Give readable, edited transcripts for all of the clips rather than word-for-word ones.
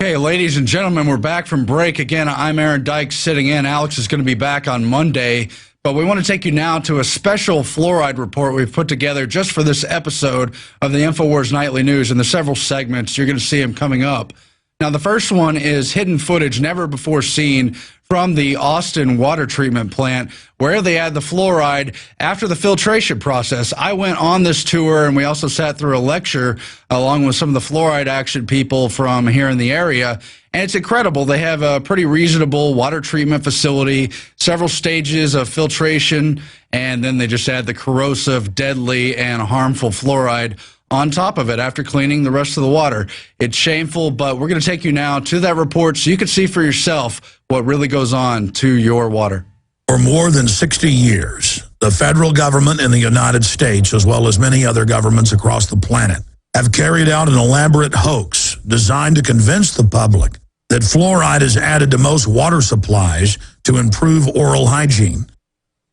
Okay, ladies and gentlemen, we're back from break. Again, I'm Aaron Dykes sitting in. Alex is going to be back on Monday. But we want to take you now to a special fluoride report we've put together just for this episode of the Infowars Nightly News. And the several segments, you're going to see them coming up. Now, the first one is hidden footage never before seen from the Austin water treatment plant where they add the fluoride after the filtration process. I went on this tour, and we also sat through a lecture along with some of the fluoride action people from here in the area. And it's incredible. They have a pretty reasonable water treatment facility, several stages of filtration, and then they just add the corrosive, deadly, and harmful fluoride on top of it after cleaning the rest of the water. It's shameful, but we're going to take you now to that report so you can see for yourself what really goes on to your water. For more than 60 years, the federal government in the United States, as well as many other governments across the planet, have carried out an elaborate hoax designed to convince the public that fluoride is added to most water supplies to improve oral hygiene.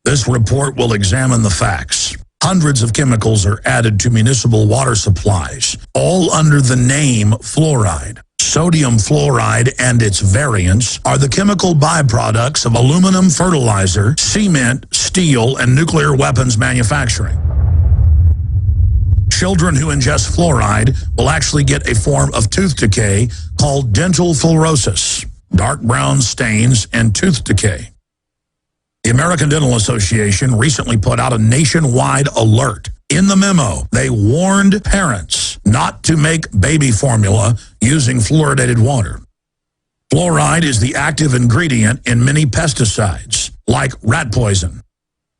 This report will examine the facts. Hundreds of chemicals are added to municipal water supplies, all under the name fluoride. Sodium fluoride and its variants are the chemical byproducts of aluminum fertilizer, cement, steel, and nuclear weapons manufacturing. Children who ingest fluoride will actually get a form of tooth decay called dental fluorosis, dark brown stains, and tooth decay. The American Dental Association recently put out a nationwide alert. In the memo, they warned parents not to make baby formula using fluoridated water. Fluoride is the active ingredient in many pesticides, like rat poison.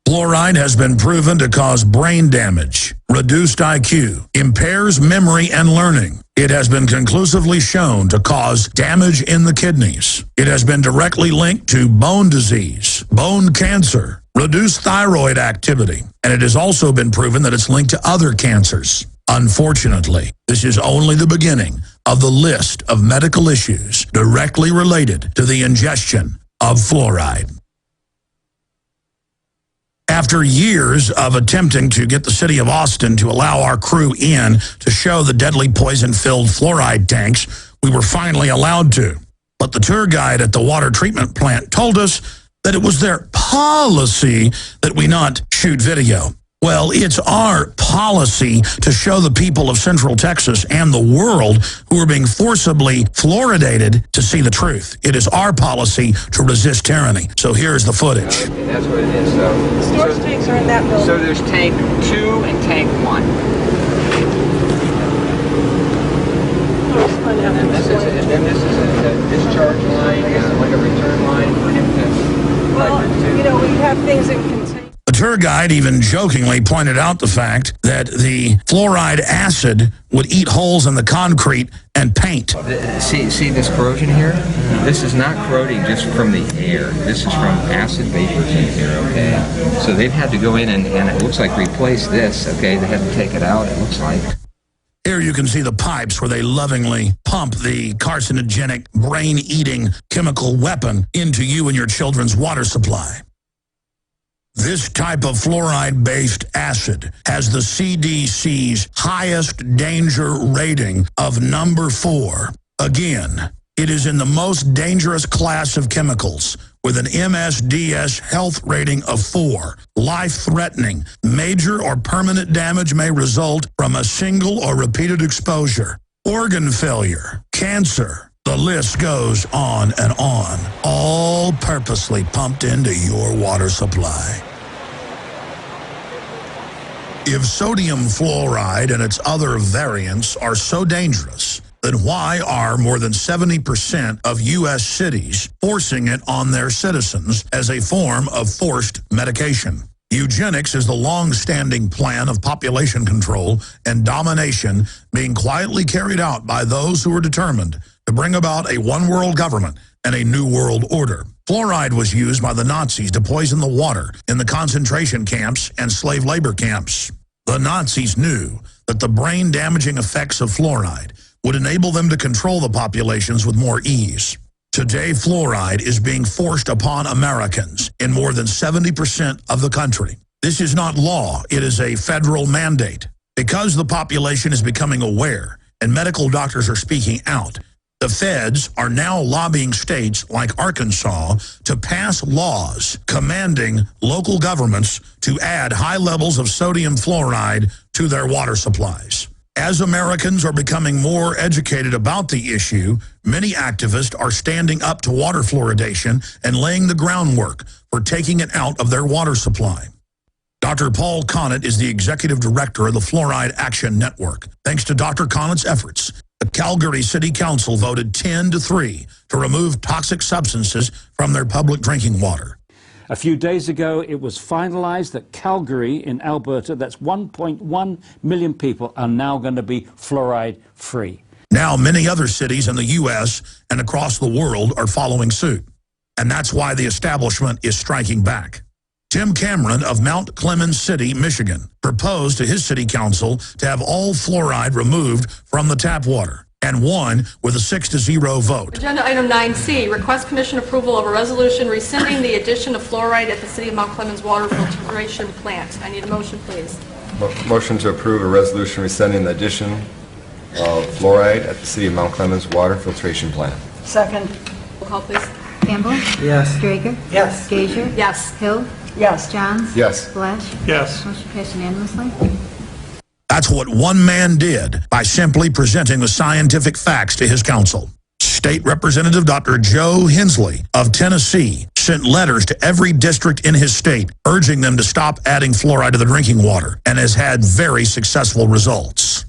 Fluoride has been proven to cause brain damage, reduced IQ, impairs memory and learning. It has been conclusively shown to cause damage in the kidneys. It has been directly linked to bone disease, bone cancer, reduced thyroid activity, and it has also been proven that it's linked to other cancers. Unfortunately, this is only the beginning of the list of medical issues directly related to the ingestion of fluoride. After years of attempting to get the city of Austin to allow our crew in to show the deadly poison-filled fluoride tanks, we were finally allowed to. But the tour guide at the water treatment plant told us that it was their policy that we not shoot video. Well, it's our policy to show the people of Central Texas and the world who are being forcibly fluoridated to see the truth. It is our policy to resist tyranny. So here's the footage. Okay, that's what it is. So storage tanks are in that building. So there's tank 2 and tank 1. And this is a discharge line, like a return line for him to. Well, you know, we have things in containers. The tour guide even jokingly pointed out the fact that the fluoride acid would eat holes in the concrete and paint. See this corrosion here? This is not corroding just from the air. This is from acid vapors in here, okay? So they've had to go in and it looks like replace this, okay? They had to take it out, it looks like. Here you can see the pipes where they lovingly pump the carcinogenic, brain-eating chemical weapon into you and your children's water supply. This type of fluoride-based acid has the CDC's highest danger rating of number 4. Again, it is in the most dangerous class of chemicals with an MSDS health rating of 4. Life-threatening, major or permanent damage may result from a single or repeated exposure. Organ failure, cancer, the list goes on and on, all purposely pumped into your water supply. If sodium fluoride and its other variants are so dangerous, then why are more than 70% of U.S. cities forcing it on their citizens as a form of forced medication? Eugenics is the long-standing plan of population control and domination being quietly carried out by those who are determined to bring about a one-world government and a new world order. Fluoride was used by the Nazis to poison the water in the concentration camps and slave labor camps. The Nazis knew that the brain-damaging effects of fluoride would enable them to control the populations with more ease. Today, fluoride is being forced upon Americans in more than 70% of the country. This is not law, it is a federal mandate. Because the population is becoming aware and medical doctors are speaking out, The feds are now lobbying states like Arkansas to pass laws commanding local governments to add high levels of sodium fluoride to their water supplies. As Americans are becoming more educated about the issue, many activists are standing up to water fluoridation and laying the groundwork for taking it out of their water supply. Dr. Paul Connett is the executive director of the Fluoride Action Network. Thanks to Dr. Connett's efforts, the Calgary City Council voted 10-3 to remove toxic substances from their public drinking water. A few days ago, it was finalized that Calgary in Alberta, that's 1.1 million people, are now going to be fluoride free. Now many other cities in the U.S. and across the world are following suit. And that's why the establishment is striking back. Tim Cameron of Mount Clemens City, Michigan, proposed to his city council to have all fluoride removed from the tap water, and won with a 6-0 vote. Agenda item 9C, request commission approval of a resolution rescinding the addition of fluoride at the City of Mount Clemens water filtration plant. I need a motion, please. Motion to approve a resolution rescinding the addition of fluoride at the City of Mount Clemens water filtration plant. Second. Roll call, please. Campbell? Yes. Drager? Yes. Gager? Yes. Hill? Yes. Johns? Yes. Flesh? Yes. Motion passed unanimously. That's what one man did by simply presenting the scientific facts to his council. State Representative Dr. Joe Hensley of Tennessee sent letters to every district in his state urging them to stop adding fluoride to the drinking water, and has had very successful results.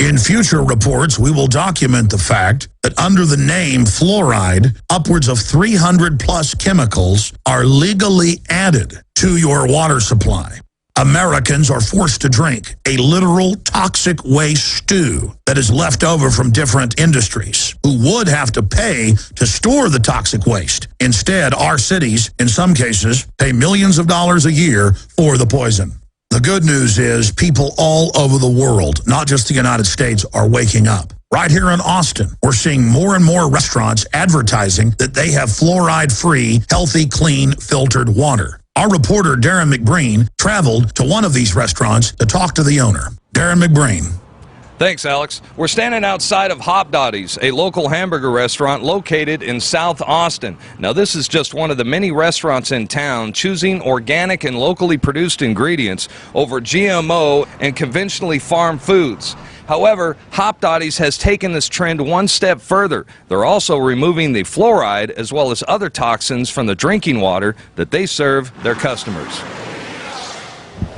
In future reports, we will document the fact that under the name fluoride, upwards of 300+ chemicals are legally added to your water supply. Americans are forced to drink a literal toxic waste stew that is left over from different industries who would have to pay to store the toxic waste. Instead, our cities, in some cases, pay millions of dollars a year for the poison. The good news is people all over the world, not just the United States, are waking up. Right here in Austin, we're seeing more and more restaurants advertising that they have fluoride-free, healthy, clean, filtered water. Our reporter, Darren McBreen, traveled to one of these restaurants to talk to the owner. Darren McBreen. Thanks, Alex. We're standing outside of Hop Dotty's, a local hamburger restaurant located in South Austin. Now, this is just one of the many restaurants in town choosing organic and locally produced ingredients over GMO and conventionally farmed foods. However, Hop Dotty's has taken this trend one step further. They're also removing the fluoride as well as other toxins from the drinking water that they serve their customers.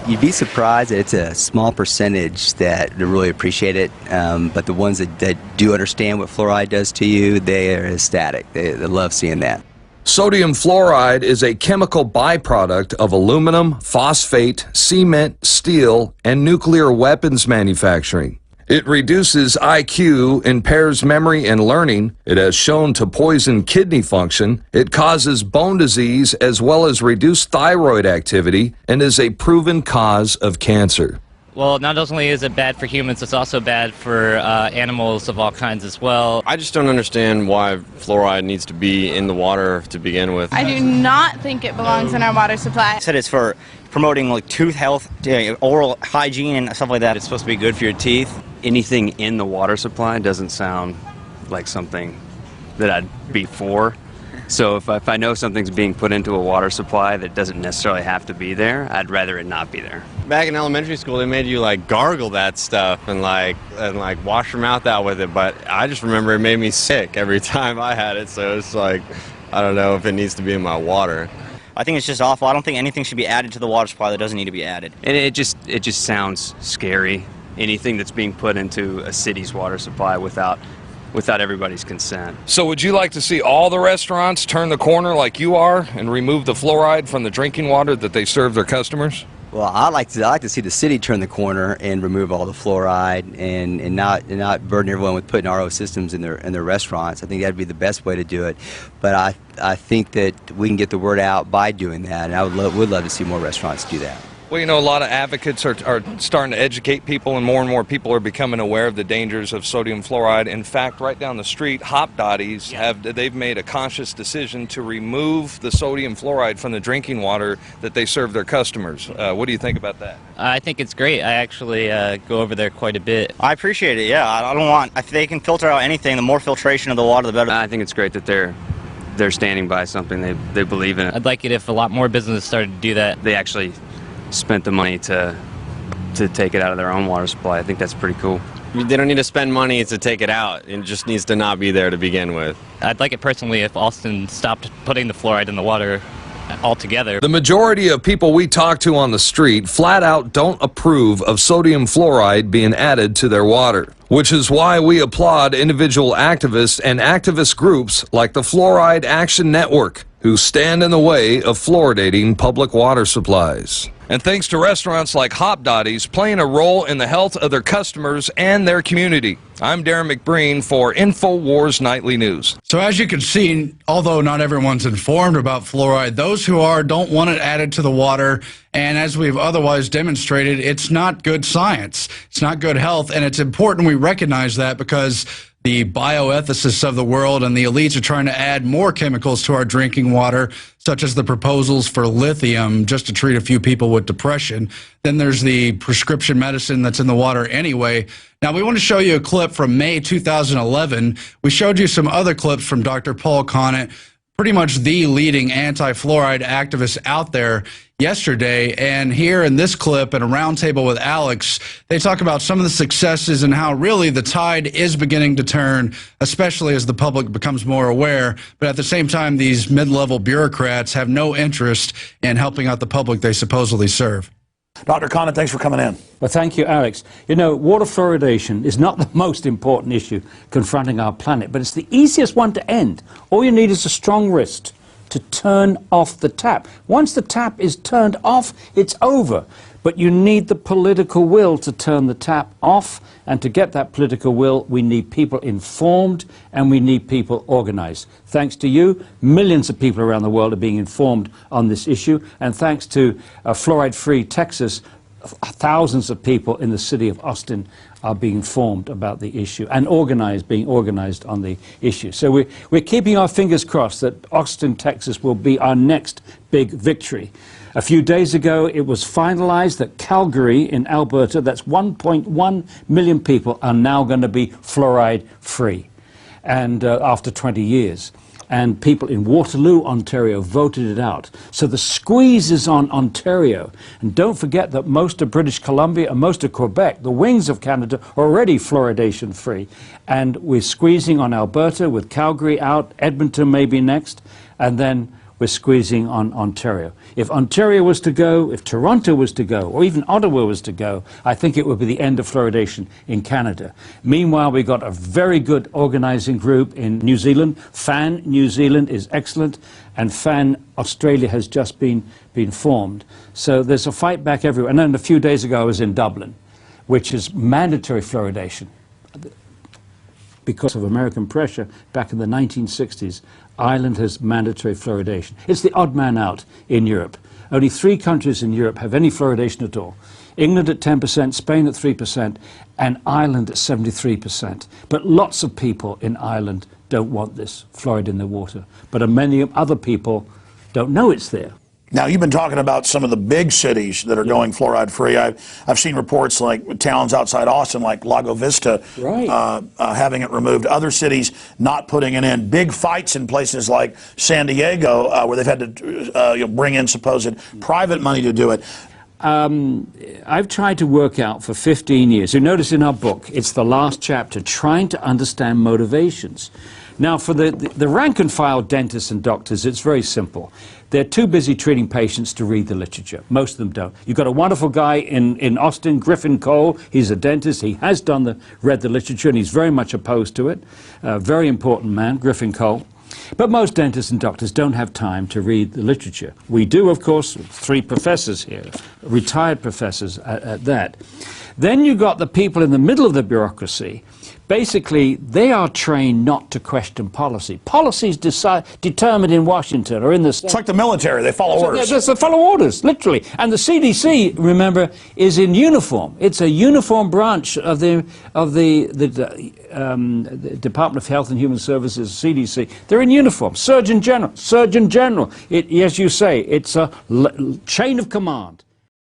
You'd be surprised that it's a small percentage that really appreciate it, but the ones that do understand what fluoride does to you, they are ecstatic. They love seeing that. Sodium fluoride is a chemical byproduct of aluminum, phosphate, cement, steel, and nuclear weapons manufacturing. It reduces IQ, impairs memory and learning. It has shown to poison kidney function. It causes bone disease as well as reduced thyroid activity and is a proven cause of cancer. Well, not only is it bad for humans, it's also bad for animals of all kinds as well. I just don't understand why fluoride needs to be in the water to begin with. I do not think it belongs in our water supply. I said it's for promoting like tooth health, oral hygiene and stuff like that. It's supposed to be good for your teeth. Anything in the water supply doesn't sound like something that I'd be for. So if I know something's being put into a water supply that doesn't necessarily have to be there, I'd rather it not be there. Back in elementary school, they made you like gargle that stuff and like wash your mouth out with it. But I just remember it made me sick every time I had it. So it's like, I don't know if it needs to be in my water. I think it's just awful. I don't think anything should be added to the water supply that doesn't need to be added. And it just sounds scary. Anything that's being put into a city's water supply without everybody's consent. So would you like to see all the restaurants turn the corner like you are and remove the fluoride from the drinking water that they serve their customers? Well, I like to see the city turn the corner and remove all the fluoride and not burden everyone with putting RO systems in their restaurants. I think that'd be the best way to do it. But I think that we can get the word out by doing that, and I would love to see more restaurants do that. Well, you know, a lot of advocates are starting to educate people, and more people are becoming aware of the dangers of sodium fluoride. In fact, right down the street, Hop Dotties they've made a conscious decision to remove the sodium fluoride from the drinking water that they serve their customers. What do you think about that? I think it's great. I actually go over there quite a bit. I appreciate it, yeah. I don't want, if they can filter out anything, the more filtration of the water, the better. I think it's great that they're standing by something they believe in. I'd like it if a lot more businesses started to do that. They actually spent the money to take it out of their own water supply. I think that's pretty cool. They don't need to spend money to take it out. It just needs to not be there to begin with. I'd like it personally if Austin stopped putting the fluoride in the water altogether. The majority of people we talk to on the street flat out don't approve of sodium fluoride being added to their water, which is why we applaud individual activists and activist groups like the Fluoride Action Network, who stand in the way of fluoridating public water supplies. And thanks to restaurants like Hop Dotties playing a role in the health of their customers and their community. I'm Darren McBreen for Infowars Nightly News. So as you can see, although not everyone's informed about fluoride, those who are don't want it added to the water. And as we've otherwise demonstrated, it's not good science. It's not good health. And it's important we recognize that, because the bioethicists of the world and the elites are trying to add more chemicals to our drinking water, such as the proposals for lithium just to treat a few people with depression. Then there's the prescription medicine that's in the water anyway. Now, we want to show you a clip from May 2011. We showed you some other clips from Dr. Paul Conant, pretty much the leading anti-fluoride activist out there, yesterday. And here in this clip, in a roundtable with Alex, they talk about some of the successes and how really the tide is beginning to turn, especially as the public becomes more aware. But at the same time, these mid-level bureaucrats have no interest in helping out the public they supposedly serve. Dr. Conant, thanks for coming in. Well, thank you, Alex. You know, water fluoridation is not the most important issue confronting our planet, but it's the easiest one to end. All you need is a strong wrist to turn off the tap. Once the tap is turned off, it's over. But you need the political will to turn the tap off, and to get that political will, we need people informed and we need people organized. Thanks to you, millions of people around the world are being informed on this issue, and thanks to Fluoride-Free Texas, thousands of people in the city of Austin are being informed about the issue and being organized on the issue. So we're keeping our fingers crossed that Austin, Texas will be our next big victory. A few days ago, it was finalized that Calgary in Alberta, that's 1.1 million people, are now going to be fluoride-free, and after 20 years. And people in Waterloo, Ontario, voted it out. So the squeeze is on Ontario. And don't forget that most of British Columbia and most of Quebec, the wings of Canada, are already fluoridation-free. And we're squeezing on Alberta with Calgary out. Edmonton may be next. And then we're squeezing on Ontario. If Ontario was to go, if Toronto was to go, or even Ottawa was to go, I think it would be the end of fluoridation in Canada. Meanwhile, we've got a very good organizing group in New Zealand. FAN New Zealand is excellent, and FAN Australia has just been formed. So there's a fight back everywhere. And then a few days ago I was in Dublin, which is mandatory fluoridation. Because of American pressure back in the 1960s, Ireland has mandatory fluoridation. It's the odd man out in Europe. Only 3 countries in Europe have any fluoridation at all. England at 10%, Spain at 3%, and Ireland at 73%. But lots of people in Ireland don't want this fluoride in their water. But many other people don't know it's there. Now, you've been talking about some of the big cities that are going fluoride-free. I've seen reports like towns outside Austin, like Lago Vista, having it removed. Other cities not putting it in. Big fights in places like San Diego, where they've had to bring in supposed private money to do it. I've tried to work out for 15 years. You notice in our book, it's the last chapter, trying to understand motivations. Now, for the rank-and-file dentists and doctors, it's very simple. They're too busy treating patients to read the literature. Most of them don't. You've got a wonderful guy in Austin, Griffin Cole. He's a dentist. He has read the literature, and he's very much opposed to it. Very important man, Griffin Cole. But most dentists and doctors don't have time to read the literature. We do, of course, 3 professors here, retired professors at that. Then you got the people in the middle of the bureaucracy. Basically, they are trained not to question policy. Policy is determined in Washington or in the Senate. It's like the military. They follow orders. They follow orders, literally. And the CDC, remember, is in uniform. It's a uniform branch of the Department of Health and Human Services, CDC. They're in uniform. Surgeon General. As you say, it's a chain of command.